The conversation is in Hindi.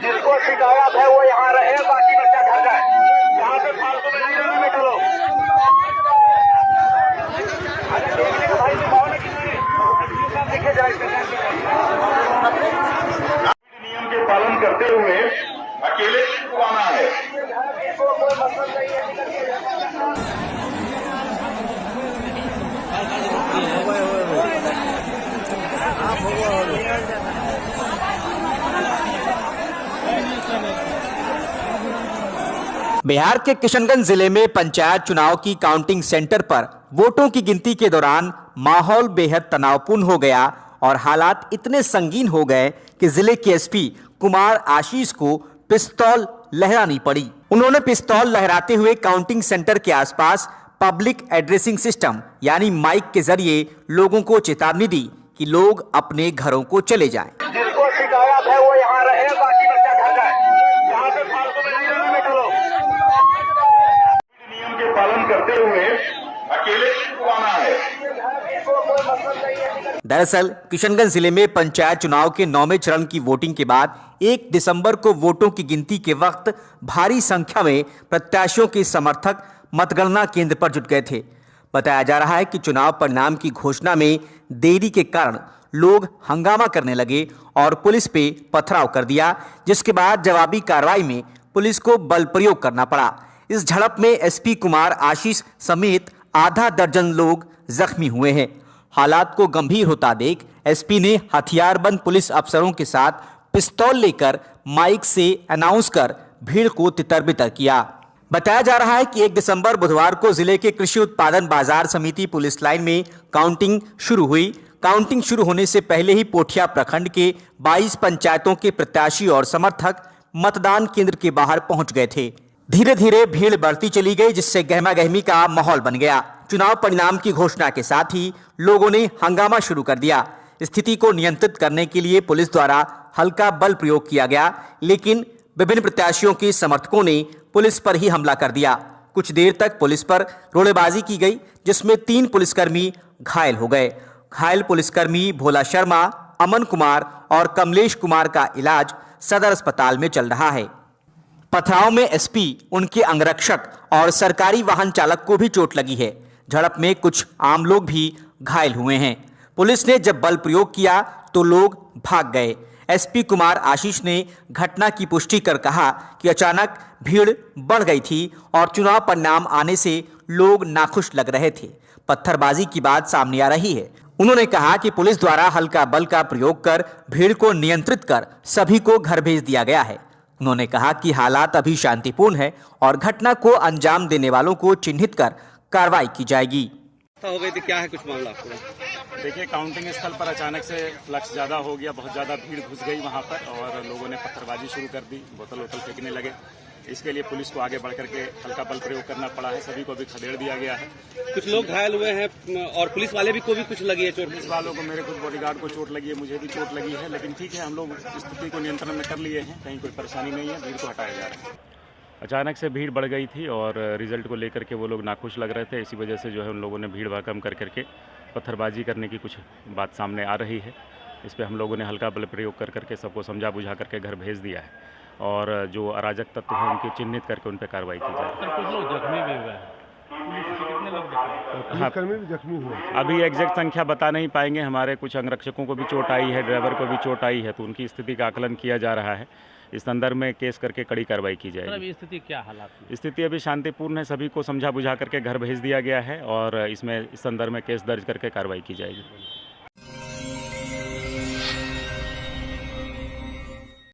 जिसको शिकायत है वो यहाँ रहे, बाकी बच्चा घर जाए। यहाँ पे फालतू में नहीं रहना बेटा लोग। अरे देखने का भाई माहौल है कि नहीं, देखे जाए। नियम के पालन करते हुए अकेले को आना है। कोई मतलब नहीं है। बिहार के किशनगंज जिले में पंचायत चुनाव की काउंटिंग सेंटर पर वोटों की गिनती के दौरान माहौल बेहद तनावपूर्ण हो गया और हालात इतने संगीन हो गए कि जिले के एसपी कुमार आशीष को पिस्तौल लहरानी पड़ी। उन्होंने पिस्तौल लहराते हुए काउंटिंग सेंटर के आसपास पब्लिक एड्रेसिंग सिस्टम यानी माइक के जरिए लोगों को चेतावनी दी कि लोग अपने घरों को चले जाएं। जिसको शिकायत है वो यहाँ रहे, बाकी बच्चा घर जाए। यहाँ पे फालतू में नहीं रहना बेटा लोग। नियम के पालन करते हुए अकेले को आना है। कोई मतलब नहीं है। दरअसल किशनगंज जिले में पंचायत चुनाव के 9वें चरण की वोटिंग के बाद 1 दिसंबर को वोटों की गिनती के वक्त भारी संख्या में प्रत्याशियों के समर्थक मतगणना केंद्र पर जुट गए थे। बताया जा रहा है कि चुनाव परिणाम की घोषणा में देरी के कारण लोग हंगामा करने लगे और पुलिस पे पथराव कर दिया, जिसके बाद जवाबी कार्रवाई में पुलिस को बल प्रयोग करना पड़ा। इस झड़प में एसपी कुमार आशीष समेत आधा दर्जन लोग जख्मी हुए हैं। हालात को गंभीर होता देख एसपी ने हथियारबंद पुलिस अफसरों के साथ पिस्तौल लेकर माइक से अनाउंस कर भीड़ को तितर-बितर किया। बताया जा रहा है कि 1 दिसंबर बुधवार को जिले के कृषि उत्पादन बाजार समिति पुलिस लाइन में काउंटिंग शुरू हुई। काउंटिंग शुरू होने से पहले ही पोठिया प्रखंड के 22 पंचायतों के प्रत्याशी और समर्थक मतदान केंद्र के बाहर पहुंच गए थे। धीरे धीरे भीड़ बढ़ती चली गई, जिससे गहमा-गहमी का माहौल बन गया। चुनाव परिणाम की घोषणा के साथ ही लोगों ने हंगामा शुरू कर दिया। स्थिति को नियंत्रित करने के लिए पुलिस द्वारा हल्का बल प्रयोग किया गया, लेकिन विभिन्न प्रत्याशियों के समर्थकों ने पुलिस पर ही हमला कर दिया। कुछ देर तक पुलिस पर रोड़ेबाजी की गई, जिसमें 3 पुलिसकर्मी घायल हो गए। घायल पुलिसकर्मी भोला शर्मा, अमन कुमार और कमलेश कुमार का इलाज सदर अस्पताल में चल रहा है। पथराव में एसपी, उनके अंगरक्षक और सरकारी वाहन चालक को भी चोट लगी है। झड़प में कुछ आम लोग भी घायल हुए हैं। पुलिस ने जब बल प्रयोग किया तो लोग भाग गए। एसपी कुमार आशीष ने घटना की पुष्टि कर कहा कि अचानक भीड़ बढ़ गई थी और चुनाव परिणाम आने से लोग नाखुश लग रहे थे। पत्थरबाजी की बात सामने आ रही है। उन्होंने कहा कि पुलिस द्वारा हल्का बल का प्रयोग कर भीड़ को नियंत्रित कर सभी को घर भेज दिया गया है। उन्होंने कहा कि हालात अभी शांतिपूर्ण है और घटना को अंजाम देने वालों को चिन्हित कर कार्रवाई की जाएगी। हो गई थी, क्या है कुछ मामला आपको? देखिए, काउंटिंग स्थल पर अचानक से फ्लक्स ज़्यादा हो गया, बहुत ज़्यादा भीड़ घुस गई वहाँ पर और लोगों ने पत्थरबाजी शुरू कर दी, बोतल वोतल फेंकने लगे। इसके लिए पुलिस को आगे बढ़ करके हल्का बल प्रयोग करना पड़ा है। सभी को भी खदेड़ दिया गया है। कुछ लोग घायल हुए हैं और पुलिस वाले भी को भी कुछ लगी है चोट? पुलिस वालों को, मेरे खुद बॉडीगार्ड को चोट लगी है, मुझे भी चोट लगी है, लेकिन ठीक है, हम लोग स्थिति को नियंत्रण में कर लिए हैं। कहीं कोई परेशानी नहीं है, भीड़ को हटाया जा रहा है। अचानक से भीड़ बढ़ गई थी और रिजल्ट को लेकर के वो लोग नाखुश लग रहे थे। इसी वजह से जो है उन लोगों ने भीड़ भड़कम कर करके पत्थरबाजी करने की कुछ बात सामने आ रही है। इस पर हम लोगों ने हल्का बल प्रयोग कर करके सबको समझा बुझा करके घर भेज दिया है और जो अराजक तत्व हैं उनकी चिन्हित करके उन पर कार्रवाई की जाए। कुछ लोग जख्मी भी हुए हैं। हाँ, जख्मी हुए। अभी एग्जैक्ट संख्या बता नहीं पाएंगे। हमारे कुछ अंगरक्षकों को भी चोट आई है, ड्राइवर को भी चोट आई है, तो उनकी स्थिति का आकलन किया जा रहा है। इस संदर्भ में केस करके कड़ी कार्रवाई की जाएगी। अभी स्थिति क्या हालात है? स्थिति अभी शांतिपूर्ण है, सभी को समझा बुझा करके घर भेज दिया गया है और इसमें इस संदर्भ में केस दर्ज करके कार्रवाई की जाएगी।